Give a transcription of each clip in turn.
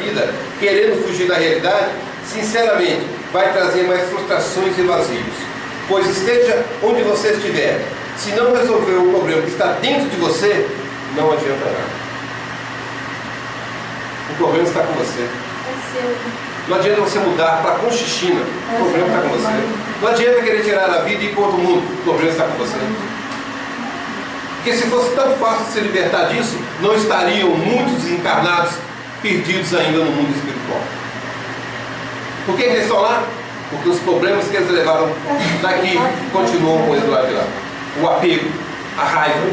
vida querendo fugir da realidade, sinceramente, vai trazer mais frustrações e vazios. Pois esteja onde você estiver, se não resolver o problema que está dentro de você, não adianta nada. O problema está com você. Não adianta você mudar para Conchichina, o problema está com você. Não adianta querer tirar a vida e ir para outro mundo, o problema está com você. Porque se fosse tão fácil se libertar disso, não estariam muitos desencarnados perdidos ainda no mundo espiritual. Por que eles estão lá? Porque os problemas que eles levaram daqui continuam com eles lá de lá. O apego, a raiva.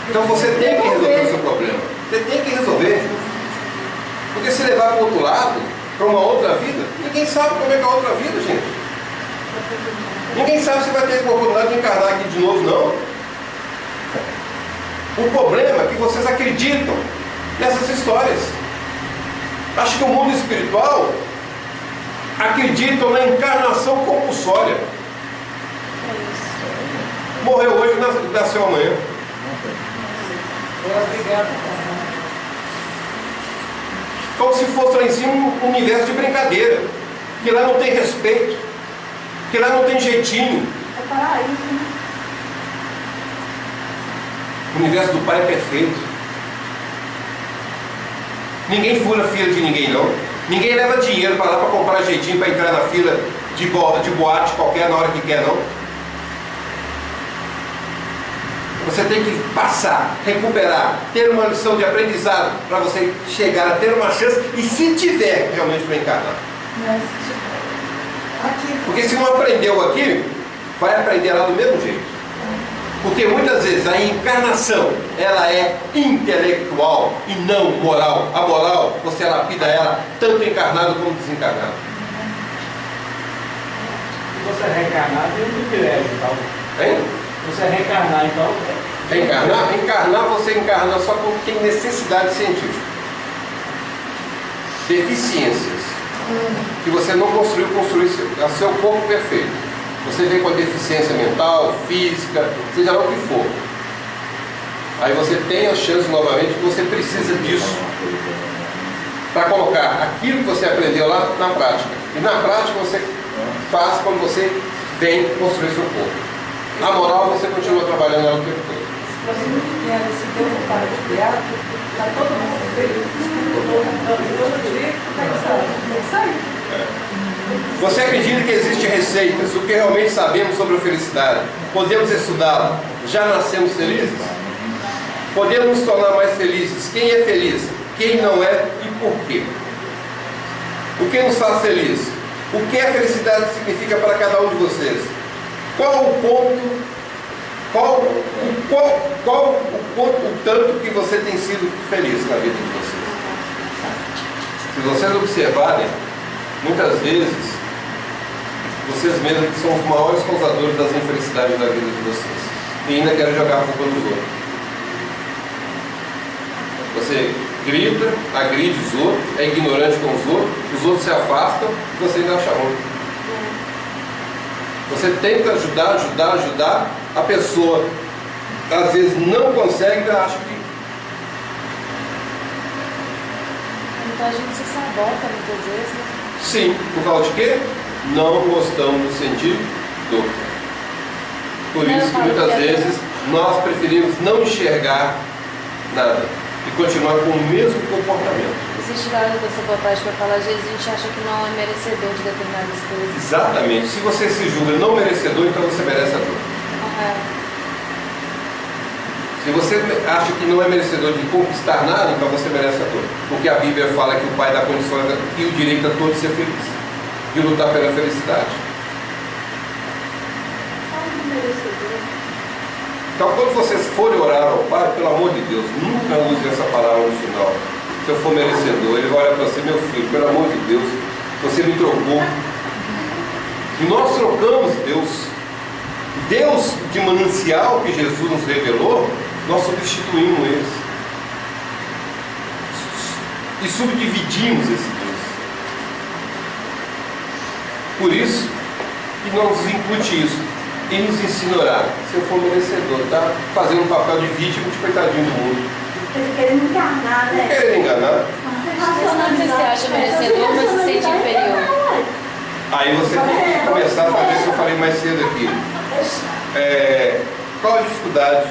Então você tem que resolver o seu problema. Você tem que resolver. Porque se levar para o outro lado, para uma outra vida, ninguém sabe como é que é a outra vida, gente. Ninguém sabe se vai ter a oportunidade de encarnar aqui de novo, não. O problema é que vocês acreditam nessas histórias. Acho que o mundo espiritual acredita na encarnação compulsória. Morreu hoje, nasceu amanhã. Como se fosse lá em cima um universo de brincadeira, que lá não tem respeito, que lá não tem jeitinho. É paraíso, né? O universo do Pai é perfeito. Ninguém fura a fila de ninguém, não. Ninguém leva dinheiro para lá para comprar jeitinho para entrar na fila de boate qualquer na hora que quer, não. Você tem que passar, recuperar, ter uma lição de aprendizado para você chegar a ter uma chance e se tiver realmente para encarnar. Porque se não aprendeu aqui, vai aprender lá do mesmo jeito. Porque muitas vezes a encarnação, ela é intelectual e não moral. A moral, você lapida ela tanto encarnado como desencarnado. Se você é reencarnado, é um privilégio, então. Hein? Você é reencarnar, então. Encarnar? Encarnar, você encarna só quando tem necessidade científica. Deficiências que você não construiu a seu corpo perfeito. Você vem com a deficiência mental, física, seja lá o que for. Aí você tem a chance novamente que você precisa disso para colocar aquilo que você aprendeu lá na prática. E na prática você faz quando você vem construir seu corpo. A moral você continua trabalhando ela o tempo todo. Se muito dinheiro, se Deus não para de criar, está todo mundo feliz, todo dia, tem que sair. Você acredita que existem receitas, o que realmente sabemos sobre a felicidade? Podemos estudá-la? Já nascemos felizes? Podemos nos tornar mais felizes? Quem é feliz? Quem não é e por quê? O que nos faz feliz? O que a felicidade significa para cada um de vocês? Qual o ponto, o tanto que você tem sido feliz na vida de vocês? Se vocês observarem, muitas vezes, vocês mesmos são os maiores causadores das infelicidades da vida de vocês. E ainda querem jogar a culpa nos outros. Você grita, agride os outros, é ignorante com os outros se afastam e você ainda acha ruim. Você tenta ajudar, a pessoa às vezes não consegue e acha que... Então a gente se sabota muitas vezes, né? Sim, por causa de quê? Não gostamos de sentir dor. Por isso que muitas vezes nós preferimos não enxergar nada e continuar com o mesmo comportamento. Existe na hora da sabotagem para falar, às vezes a gente acha que não é merecedor de determinadas coisas. Exatamente. Se você se julga não merecedor, então você merece a dor. Se você acha que não é merecedor de conquistar nada, então você merece a dor. Porque a Bíblia fala que o Pai dá condições e o direito a todos ser feliz. E lutar pela felicidade. Então, quando vocês forem orar ao Pai, pelo amor de Deus, nunca use essa palavra no final. Se eu for merecedor, ele vai olhar para você, meu filho, pelo amor de Deus, você me trocou. E nós trocamos Deus. Deus de manancial que Jesus nos revelou, nós substituímos eles. E subdividimos esse Deus. Por isso, que não nos incute isso. E nos ensina a orar. Se eu for merecedor, tá fazendo um papel de vítima de coitadinho do mundo. Eles querem enganar, né? Querem enganar. Não sei se você acha merecedor, mas se sente inferior. Aí você tem que começar a fazer o que eu falei mais cedo aqui. Qual a dificuldade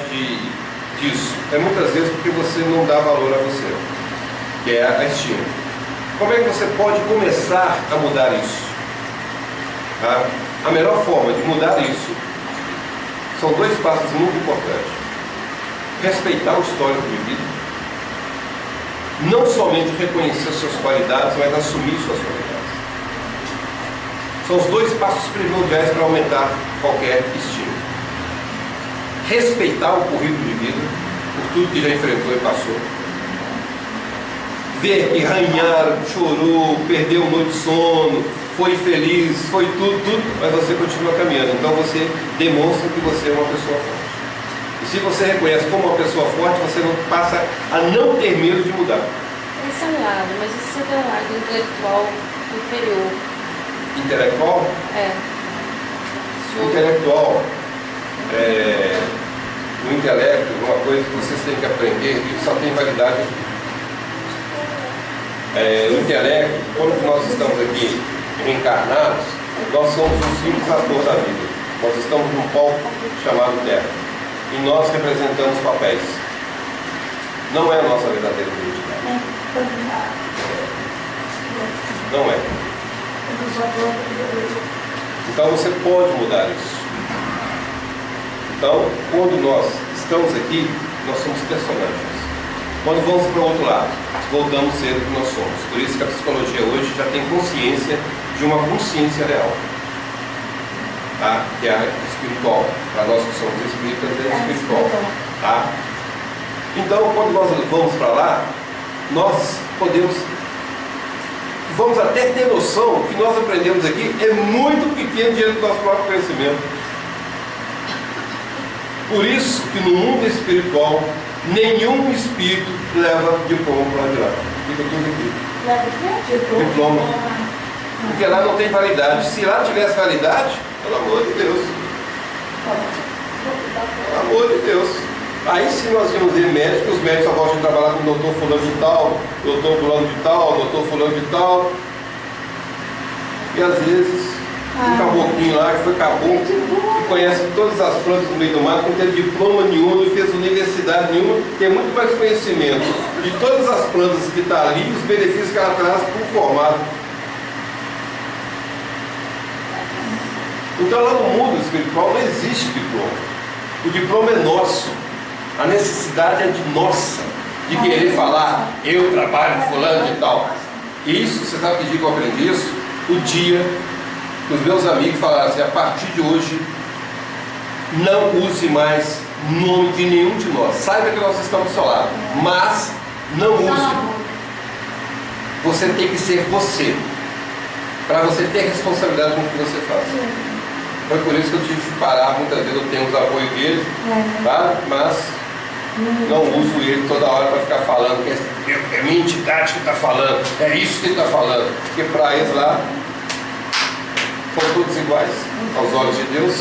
disso? É muitas vezes porque você não dá valor a você, que é a estima. Como é que você pode começar a mudar isso? Tá? A melhor forma de mudar isso são 2 passos muito importantes. Respeitar o histórico de vida, não somente reconhecer suas qualidades, mas assumir suas qualidades. São os 2 passos primordiais para aumentar qualquer estima. Respeitar o currículo de vida, por tudo que já enfrentou e passou. Ver que arranharam, chorou, perdeu noite de sono, foi feliz, foi tudo, mas você continua caminhando. Então você demonstra que você é uma pessoa forte. E se você reconhece como uma pessoa forte, você não passa a não ter medo de mudar. Esse é um lado, mas e se você tem um lado intelectual inferior? Intelectual? É. Intelectual, o intelecto é uma coisa que vocês têm que aprender e que só tem validade aqui. O intelecto, quando nós estamos aqui encarnados, nós somos um simples ator da vida. Nós estamos num palco chamado Terra e nós representamos papéis. Não é a nossa verdadeira identidade. Não é. Então você pode mudar isso. Então, quando nós estamos aqui, nós somos personagens. Quando vamos para o outro lado, voltamos a ser o que nós somos. Por isso que a psicologia hoje já tem consciência de uma consciência real, tá? Que é a espiritual. Para nós que somos espíritas, é espiritual. Tá? Então, quando nós vamos para lá, nós vamos até ter noção que nós aprendemos aqui é muito pequeno diante do nosso próprio conhecimento. Por isso que no mundo espiritual, nenhum espírito leva diploma para lá de lá. Fica tudo aqui. Leva o quê? Diploma. Porque lá não tem validade. Se lá tivesse validade, pelo amor de Deus. Pelo amor de Deus. Aí sim nós íamos ver médicos, os médicos só gostam de trabalhar com o doutor fulano de tal, doutor fulano de tal, doutor fulano de tal. E às vezes, um caboclinho lá que foi caboclo, que conhece todas as plantas do meio do mato, não teve diploma nenhum, não fez universidade nenhuma, tem muito mais conhecimento de todas as plantas que estão ali, os benefícios que ela traz para o formado. Então lá no mundo espiritual não existe diploma. O diploma é nosso. A necessidade é de nossa, de querer falar, eu trabalho fulano de tal. Isso, você sabe que dia que eu aprendi isso? O dia que os meus amigos falaram assim, a partir de hoje, não use mais nome de nenhum de nós. Saiba que nós estamos do seu lado, mas não use. Você tem que ser você, para você ter responsabilidade com o que você faz. Foi por isso que eu tive que parar, muitas vezes eu tenho os apoios deles, tá? Mas não uso ele toda hora para ficar falando que é minha entidade que está falando, é isso que ele está falando, porque para eles lá são todos iguais aos olhos de Deus.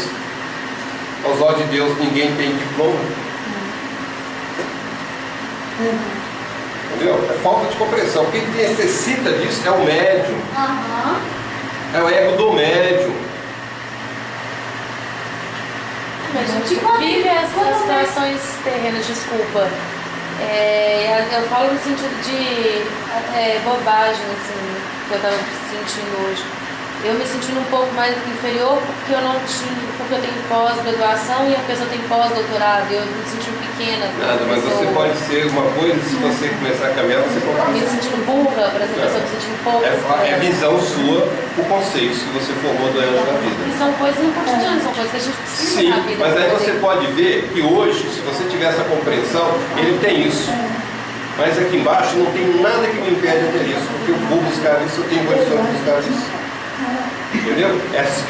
Aos olhos de Deus ninguém tem diploma. Entendeu? É falta de compreensão. Quem necessita disso é o médium. É o ego do médium. A gente vive essas situações terrenas, desculpa. Eu falo no sentido de bobagem, assim, que eu estava sentindo hoje. Eu me sentindo um pouco mais inferior porque eu tenho pós-graduação e a pessoa tem pós-doutorado. Eu me sentindo pequena. Nada, mas você pode ser uma coisa, se você começar a caminhar, você pode. Me sentindo burra, por exemplo, eu me sentindo pouco. É visão sua, o conceito que você formou durante a vida. E são coisas no cotidiano, são coisas que a gente precisa na vida. Sim, mas aí você pode ver que hoje, se você tiver essa compreensão, ele tem isso. Mas aqui embaixo não tem nada que me impede de ter isso, porque eu vou buscar isso, eu tenho condições de buscar isso. Entendeu?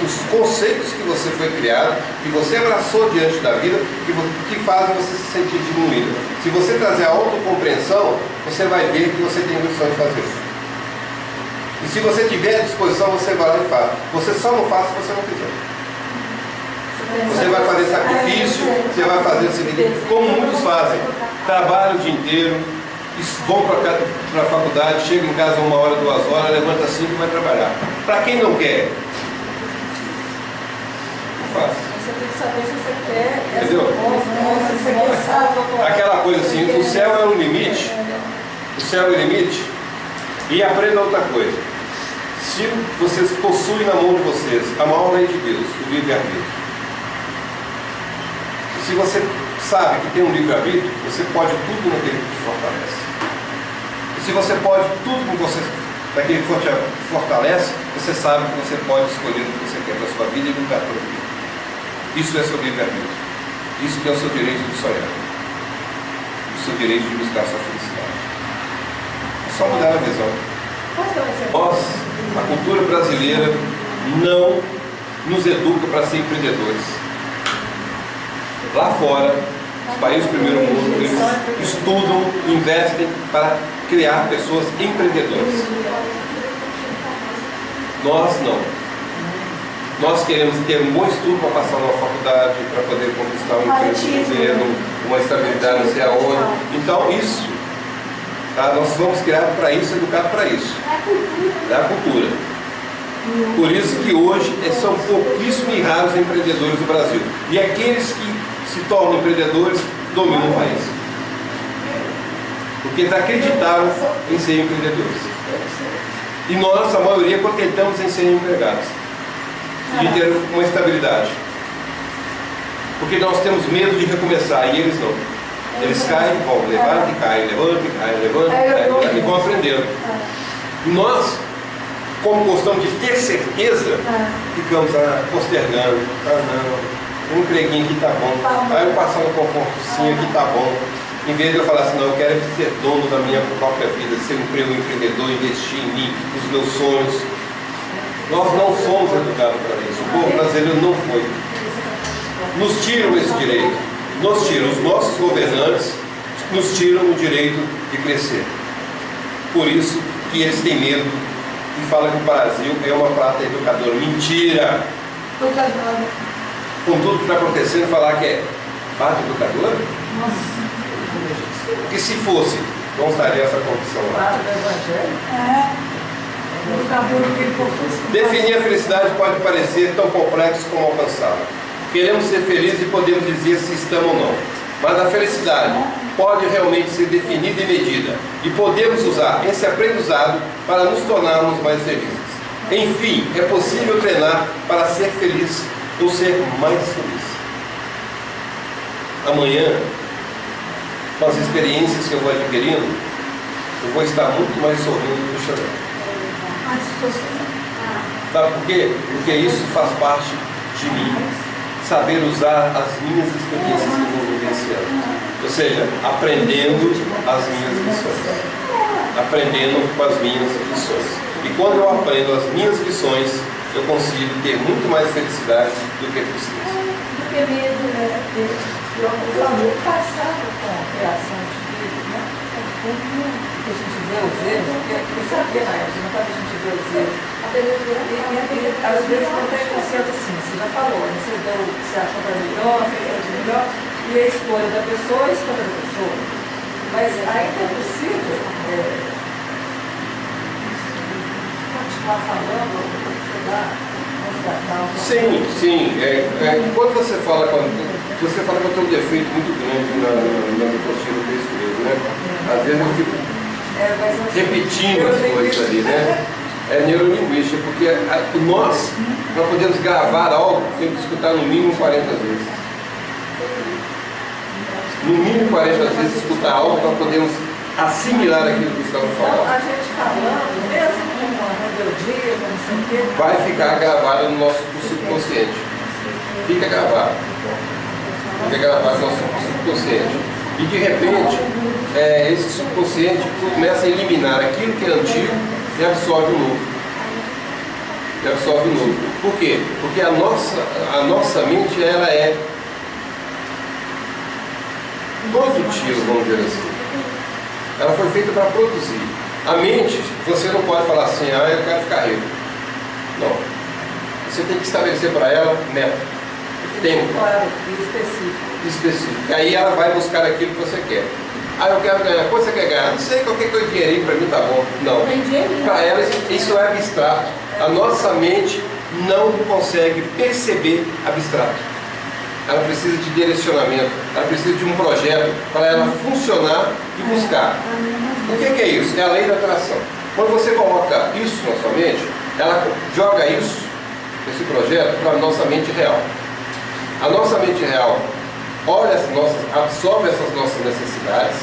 Os conceitos que você foi criado, que você abraçou diante da vida, que fazem você se sentir diminuído. Se você trazer a autocompreensão, você vai ver que você tem condição de fazer isso. E se você tiver à disposição, você vai lá e faz. Você só não faz se você não quiser. Você vai fazer sacrifício, você vai fazer o seguinte, como muitos fazem. trabalham o dia inteiro, vão para a faculdade, chegam em casa 1 hora, 2 horas, levanta 5 e vai trabalhar. Para quem não quer, não faz. Você tem que saber se você quer. Entendeu? Se você quer salvo. Aquela coisa assim, o céu é o limite. O céu é o limite. E aprenda outra coisa. Se vocês possuem na mão de vocês a maior lei de Deus, o livre-arbítrio. Se você sabe que tem um livre-arbítrio, você pode tudo naquele que te fortalece. E se você pode tudo naquele que te fortalece, você sabe que você pode escolher o que você quer para a sua vida e lutar por aquilo. Isso é seu livre-arbítrio. Isso que é o seu direito de sonhar. O seu direito de buscar a sua felicidade. É só mudar a visão. Nós, a cultura brasileira, não nos educa para ser empreendedores. Lá fora, os países do primeiro mundo, eles estudam, investem para criar pessoas empreendedoras. Nós não. Nós queremos ter um bom estudo para passar numa faculdade, para poder conquistar um emprego, uma estabilidade, não sei aonde. Então, isso, tá? Nós fomos criados para isso, educados para isso. É a cultura. Por isso que hoje são pouquíssimos e raros empreendedores do Brasil. E aqueles que se tornam empreendedores dominam o país. Porque eles acreditaram em ser empreendedores. E nós, a maioria, contentamos em ser empregados. De ter uma estabilidade. Porque nós temos medo de recomeçar e eles não. Eles caem, vão, levantam e caem, levantam e caem, levantam e caem, e vão aprendendo. E nós, como gostamos de ter certeza, ficamos postergando. Não, um empreguinho aqui tá bom. Aí eu passar no confortozinho aqui tá bom. Em vez de eu falar assim, não, eu quero ser dono da minha própria vida, ser um empreendedor, investir em mim, nos meus sonhos. Nós não somos educados para isso. O povo brasileiro não foi. Nos tiram esse direito. Nos tiram. Os nossos governantes nos tiram o direito de crescer. Por isso que eles têm medo e falam que o Brasil é uma prata educadora. Mentira! Com tudo que está acontecendo, falar que é prata educadora? Nossa. Porque se fosse, não estaria essa condição lá. Prata do Evangelho? Definir a felicidade pode parecer tão complexo como alcançá-la. Queremos ser felizes e podemos dizer se estamos ou não. Mas a felicidade pode realmente ser definida e medida. E podemos usar esse aprendizado para nos tornarmos mais felizes. Enfim, é possível treinar para ser feliz ou ser mais feliz. Amanhã, com as experiências que eu vou adquirindo, eu vou estar muito mais sorrindo do que chorando. Sabe por quê? Porque isso faz parte de mim. Saber usar as minhas experiências que eu vou vivenciando. Ou seja, aprendendo as minhas lições. Aprendendo com as minhas lições. E quando eu aprendo as minhas lições, eu consigo ter muito mais felicidade do que tristeza. Do que medo, né? O amor passado com a criação de filhos, né? Que a gente vê os erros, porque sabia na época, não quando a gente vê os erros. E às vezes não tem consciência assim, você já falou, você achou que era melhor, e a escolha da pessoa é a escolha da pessoa. Mas ainda é possível continuar falando, sei lá, sim, sim. Quando você fala que eu tenho um defeito muito grande na apostila que eu escrevo, né? Às vezes eu fico repetindo as coisas ali, né? É neurolinguística, porque nós, para podermos gravar algo, temos que escutar no mínimo 40 vezes. No mínimo 40 vezes escutar algo para podermos assimilar aquilo que estamos falando. Então, a gente falando, mesmo com uma rebeldia, não sei o quê, vai ficar gravado no nosso subconsciente. Fica gravado. Fica gravado no nosso subconsciente. E de repente, esse subconsciente começa a eliminar aquilo que é antigo e absorve o novo. Por quê? Porque a nossa mente, ela é produtiva, vamos dizer assim. Ela foi feita para produzir. A mente, você não pode falar assim, eu quero ficar rico. Não. Você tem que estabelecer para ela meta, tempo específico. E aí ela vai buscar aquilo que você quer. Ah, eu quero ganhar. Quanto você quer ganhar? Não sei, qualquer coisa, dinheirinho para mim tá bom. Não. Para ela isso é abstrato. A nossa mente não consegue perceber abstrato. Ela precisa de direcionamento, ela precisa de um projeto para ela funcionar e buscar. O que é isso? É a lei da atração. Quando você coloca isso na sua mente, ela joga isso, esse projeto, para a nossa mente real. A nossa mente real olha absorve essas nossas necessidades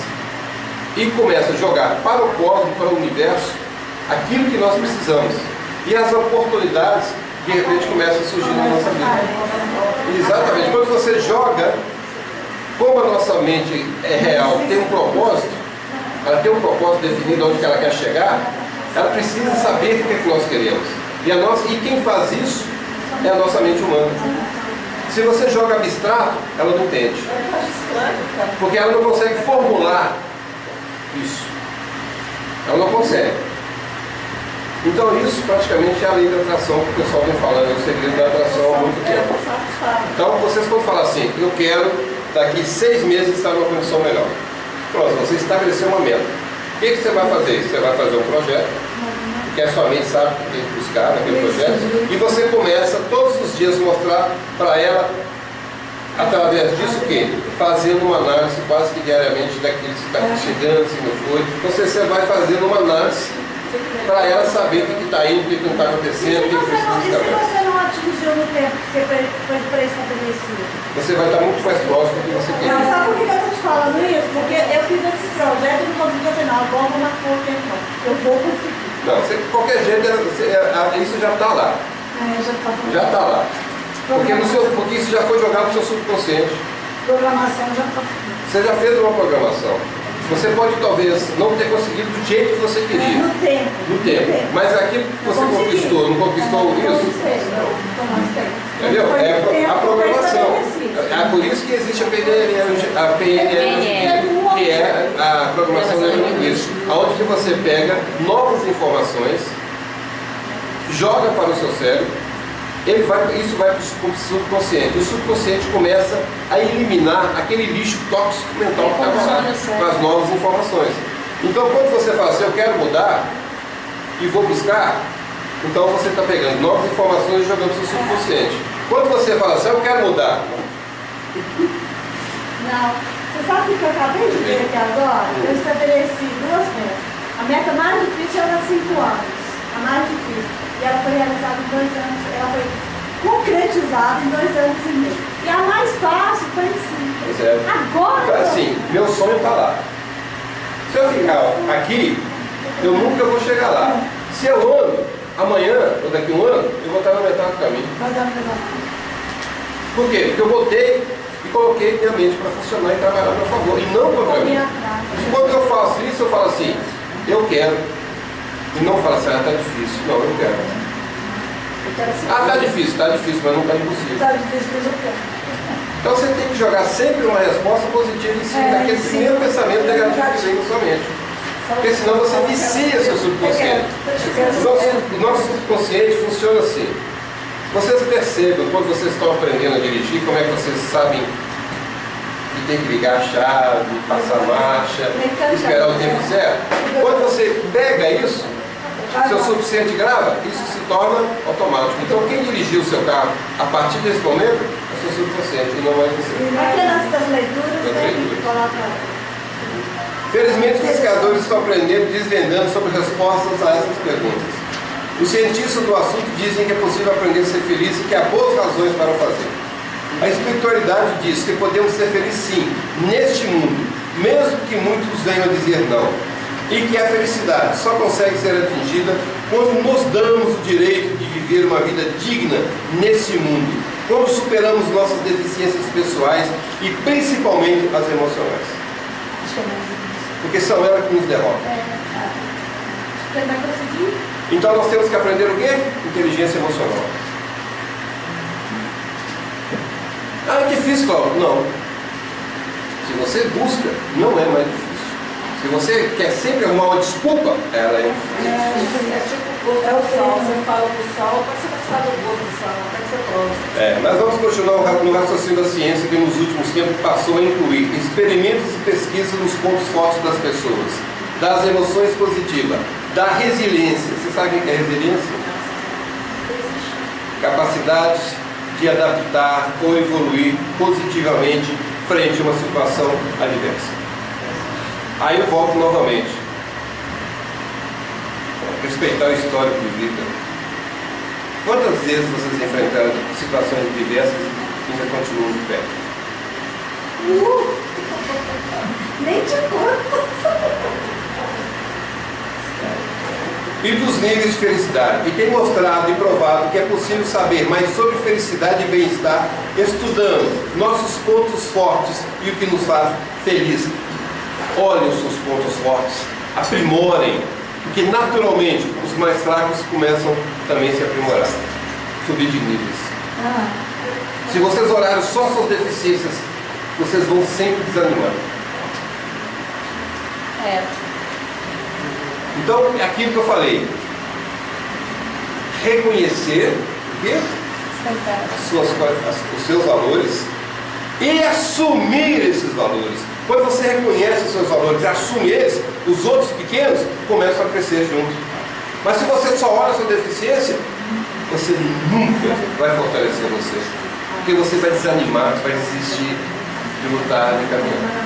e começa a jogar para o cosmos, para o universo, aquilo que nós precisamos. E as oportunidades, de repente, começam a surgir na nossa vida. Exatamente. Quando você joga, como a nossa mente é real, tem um propósito, ela tem um propósito definido onde que ela quer chegar, ela precisa saber o que é que nós queremos. E quem faz isso é a nossa mente humana. Se você joga abstrato, ela não entende. Porque ela não consegue formular isso. Ela não consegue. Então isso praticamente é a lei da atração que o pessoal vem falando, é o segredo da atração há muito tempo. Então vocês quando falam assim, eu quero daqui 6 meses estar numa condição melhor. Pronto, você estabeleceu uma meta. O que você vai fazer? Você vai fazer um projeto, que a sua mente sabe o que tem que buscar naquele projeto, e você começa todos os dias mostrar para ela, através disso o quê? Fazendo uma análise quase que diariamente daquilo que está chegando, se não foi. Você vai fazendo uma análise para ela saber o que está indo, o que não está acontecendo, o que precisa E se buscar. você não atingiu no tempo que você foi pré-estabelecido? Você vai estar muito mais próximo do que você Não, quer. sabe por que eu estou te falando isso? Porque eu fiz esse projeto e não consegui fazer não. Agora eu vou marcar o tempo não. Eu vou conseguir. Não, de qualquer jeito, isso já está lá. Já está lá. Porque isso já foi jogado no seu subconsciente. Programação já está. Você já fez uma programação. Você pode talvez não ter conseguido do jeito que você queria. No tempo. No tempo. Mas aquilo que você conquistou, não conquistou isso? Entendeu? É a programação. É por isso que existe a PNL, que é a programação neurolinguística, onde que você pega novas informações, joga para o seu cérebro, isso vai para o subconsciente. O subconsciente começa a eliminar aquele lixo tóxico mental que está lá com as novas informações. Então, quando você fala assim, eu quero mudar e vou buscar, então você está pegando novas informações e jogando para o seu subconsciente. Quando você fala assim, eu quero mudar. Não. Você sabe o que eu acabei de ver aqui agora? Eu estabeleci 2 metas. A meta mais difícil era 5 anos. A mais difícil. E ela foi realizada em 2 anos. Ela foi concretizada em 2 anos e meio. E a mais fácil foi em 5. Pois é. Agora. Então, assim, meu sonho está lá. Se eu ficar aqui, eu nunca vou chegar lá. Se eu ando, amanhã ou daqui a 1 ano, eu vou estar na metade do caminho. Vai dar melhor. Por quê? Porque eu voltei e coloquei minha mente para funcionar e trabalhar a meu favor, e não contra mim. Quando eu faço isso, eu falo assim, eu quero. E não falo assim, tá difícil. Não, eu quero. Tá difícil, mas não tá impossível. Tá difícil, mas eu quero. Então você tem que jogar sempre uma resposta positiva em cima daquele primeiro pensamento negativo que vem na sua mente. Porque senão você vicia seu subconsciente. O nosso subconsciente funciona assim. Vocês percebam, quando vocês estão aprendendo a dirigir, como é que vocês sabem que tem que ligar a chave, passar a marcha, esperar o tempo certo? Quando você pega isso, seu subconsciente grava, isso se torna automático. Então quem dirigiu o seu carro a partir desse momento é o seu subconsciente e não mais você. Aquelas das leituras, né? Coloca. Felizmente os pesquisadores estão aprendendo e desvendando sobre respostas a essas perguntas. Os cientistas do assunto dizem que é possível aprender a ser feliz e que há boas razões para o fazer. A espiritualidade diz que podemos ser felizes sim, neste mundo, mesmo que muitos venham a dizer não. E que a felicidade só consegue ser atingida quando nos damos o direito de viver uma vida digna neste mundo, quando superamos nossas deficiências pessoais e principalmente as emocionais. Porque são elas que nos derrotam. Você vai conseguir? Então nós temos que aprender o quê? Inteligência emocional. É difícil, Cláudio? Não. Se você busca, não é mais difícil. Se Se você quer sempre arrumar uma desculpa, ela é tipo o gosto do sol. Você fala do sol, mas você não sabe o gosto do sol, até que você prova. Mas vamos continuar no raciocínio da ciência que nos últimos tempos passou a incluir experimentos e pesquisas nos pontos fortes das pessoas, das emoções positivas, da resiliência. Você sabe o que é resiliência? Capacidade de adaptar ou evoluir positivamente frente a uma situação adversa. Aí eu volto novamente. Respeitar o histórico de vida. Quantas vezes vocês enfrentaram situações diversas e ainda continuam de pé? Nem te conto. E dos níveis de felicidade. E tem mostrado e provado que é possível saber mais sobre felicidade e bem-estar estudando nossos pontos fortes e o que nos faz feliz. Olhem os seus pontos fortes, aprimorem, porque naturalmente os mais fracos começam também a se aprimorar, subir de níveis. Se vocês olharem só suas deficiências, vocês vão sempre desanimar. Então, é aquilo que eu falei. Reconhecer o quê? Os seus valores e assumir esses valores. Quando você reconhece os seus valores e assume eles, os outros pequenos começam a crescer junto. Mas se você só olha a sua deficiência, você nunca vai fortalecer você. Porque você vai desanimar, vai desistir de lutar, de caminhar.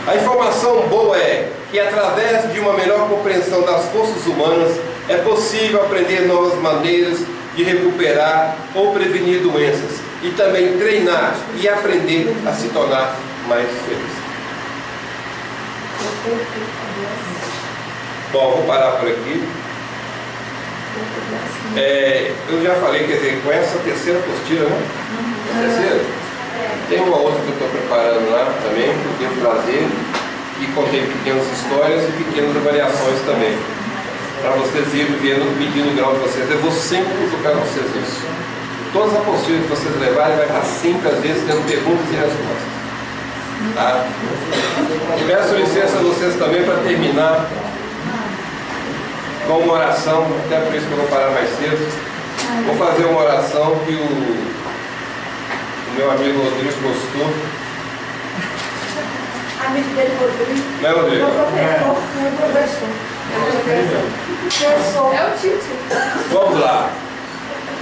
A informação boa é que através de uma melhor compreensão das forças humanas é possível aprender novas maneiras de recuperar ou prevenir doenças e também treinar e aprender a se tornar mais feliz. Bom, vou parar por aqui. Eu já falei, quer dizer, com essa terceira apostila, né? A terceira? Tem uma outra que eu estou preparando lá também, que eu devo trazer, e contém pequenas histórias e pequenas avaliações também, para vocês irem vendo, medindo o grau de vocês. Eu vou sempre cutucar vocês nisso. Todas as apostilas que vocês levarem vai estar sempre, às vezes, tendo perguntas e respostas. Tá? Peço licença a vocês também para terminar com uma oração, até por isso que eu vou parar mais cedo. Vou fazer uma oração que o meu amigo Rodrigo gostou. Amigo dele, Rodrigo. Não é, Rodrigo? Meu professor. Professor. É o título. Vamos lá.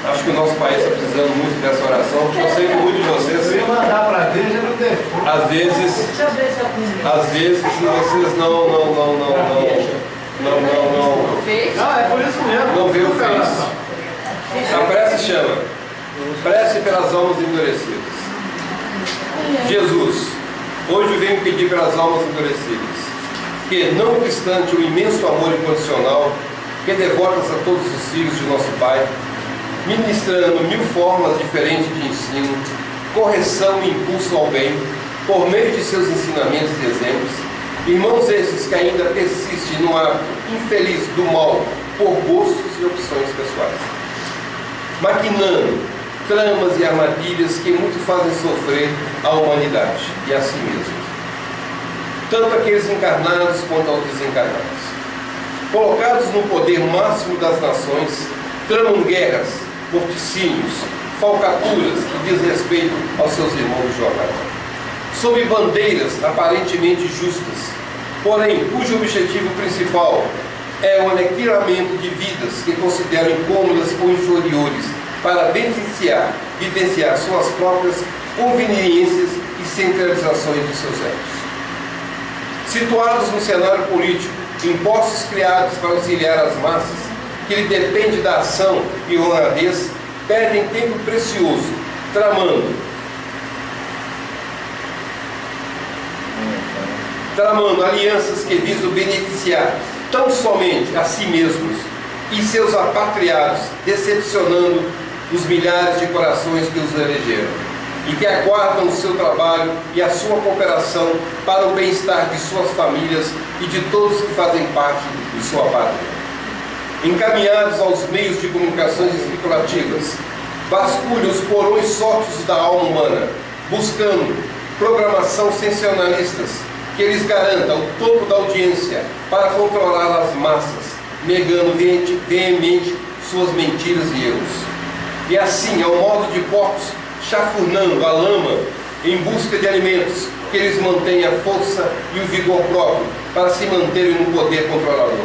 Acho que o nosso país está precisando muito dessa oração, porque eu sei que muitos de vocês, Se mandar para a igreja, não tem. às vezes vocês não, Não, é por isso mesmo. não vê o Face. A prece chama Prece pelas almas endurecidas. Jesus, hoje venho pedir pelas almas endurecidas, que, não obstante o imenso amor incondicional que devotas a todos os filhos de nosso Pai, ministrando 1000 formas diferentes de ensino, correção e impulso ao bem, por meio de seus ensinamentos e exemplos, irmãos esses que ainda persistem no hábito infeliz do mal por gostos e opções pessoais, maquinando tramas e armadilhas que muito fazem sofrer a humanidade e a si mesmos, tanto aqueles encarnados quanto aos desencarnados. Colocados no poder máximo das nações, tramam guerras, morticínios, falcaturas e desrespeito aos seus irmãos de jornada, sob bandeiras aparentemente justas, porém cujo objetivo principal é o aniquilamento de vidas que consideram incômodas ou inferiores para vivenciar suas próprias conveniências e centralizações de seus egos. Situados no cenário político, impostos criados para auxiliar as massas, que lhe depende da ação e honradez, perdem tempo precioso, tramando alianças que visam beneficiar tão somente a si mesmos e seus apatriados, decepcionando os milhares de corações que os elegeram e que aguardam o seu trabalho e a sua cooperação para o bem-estar de suas famílias e de todos que fazem parte de sua pátria. Encaminhados aos meios de comunicações especulativas, vasculham os porões sórdidos da alma humana, buscando programação sensacionalistas que lhes garanta o topo da audiência para controlar as massas, negando veemente suas mentiras e erros. E assim, ao modo de porcos chafurnando a lama em busca de alimentos, que eles mantêm a força e o vigor próprio para se manterem no poder controlador.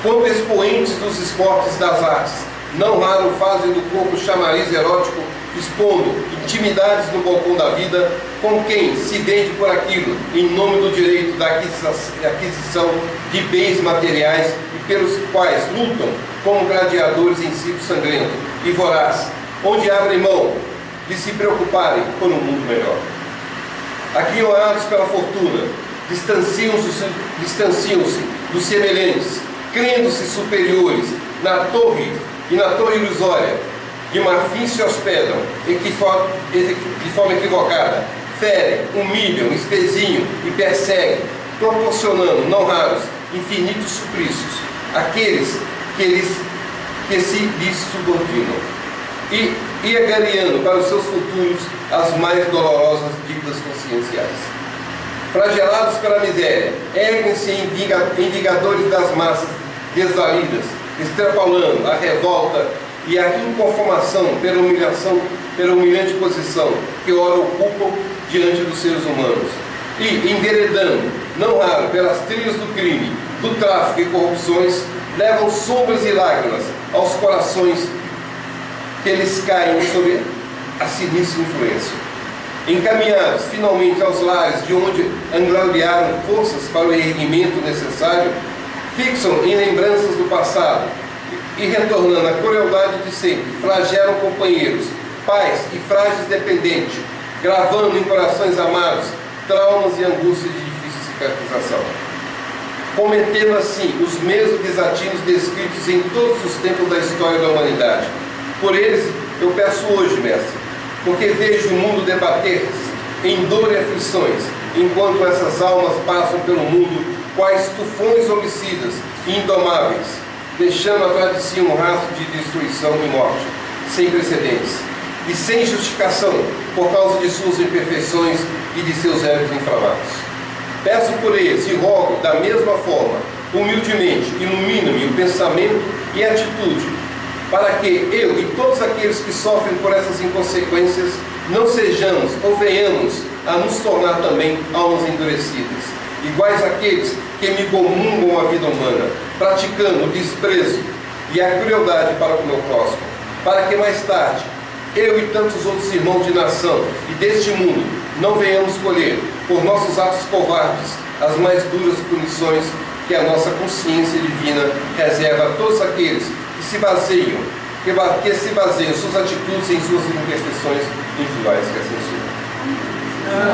Quando expoentes dos esportes e das artes, não raro fazem do corpo chamariz erótico, expondo intimidades no balcão da vida, com quem se vende por aquilo, em nome do direito da aquisição de bens materiais e pelos quais lutam como gladiadores em circo sangrento e voraz, onde abrem mão de se preocuparem por um mundo melhor. Aquinhoados pela fortuna, distanciam-se dos semelhantes, crendo-se superiores na torre ilusória, de marfim se hospedam e que de forma equivocada ferem, humilham, espezinham e perseguem, proporcionando, não raros, infinitos suplícios àqueles que se lhes subordinam, e agariando para os seus futuros as mais dolorosas dívidas conscienciais. Flagelados pela miséria, erguem-se em vingadores das massas desvalidas, extrapolando a revolta e a inconformação pela humilhante posição que ora ocupam diante dos seres humanos, e enveredando, não raro, pelas trilhas do crime, do tráfico e corrupções, levam sombras e lágrimas aos corações que eles caem sob a sinistra influência. Encaminhados finalmente aos lares de onde angariaram forças para o erguimento necessário, fixam em lembranças do passado e, retornando à crueldade de sempre, flagelam companheiros, pais e frágeis dependentes, gravando em corações amados traumas e angústias de difícil cicatrização. Cometendo assim os mesmos desatinos descritos em todos os tempos da história da humanidade. Por eles eu peço hoje, mestre, porque vejo o mundo debater-se em dor e aflições, enquanto essas almas passam pelo mundo quais tufões homicidas e indomáveis, deixando atrás de si um rastro de destruição e morte, sem precedentes, e sem justificação por causa de suas imperfeições e de seus erros inflamados. Peço por eles e rogo, da mesma forma, humildemente, ilumine-me o pensamento e a atitude, para que eu e todos aqueles que sofrem por essas inconsequências não sejamos ou venhamos a nos tornar também almas endurecidas, iguais àqueles que me comungam a vida humana, praticando o desprezo e a crueldade para com o meu próximo, para que mais tarde eu e tantos outros irmãos de nação e deste mundo não venhamos colher, por nossos atos covardes, as mais duras punições que a nossa consciência divina reserva a todos aqueles que se baseiam suas atitudes em suas imperfeições individuais, que assim seja.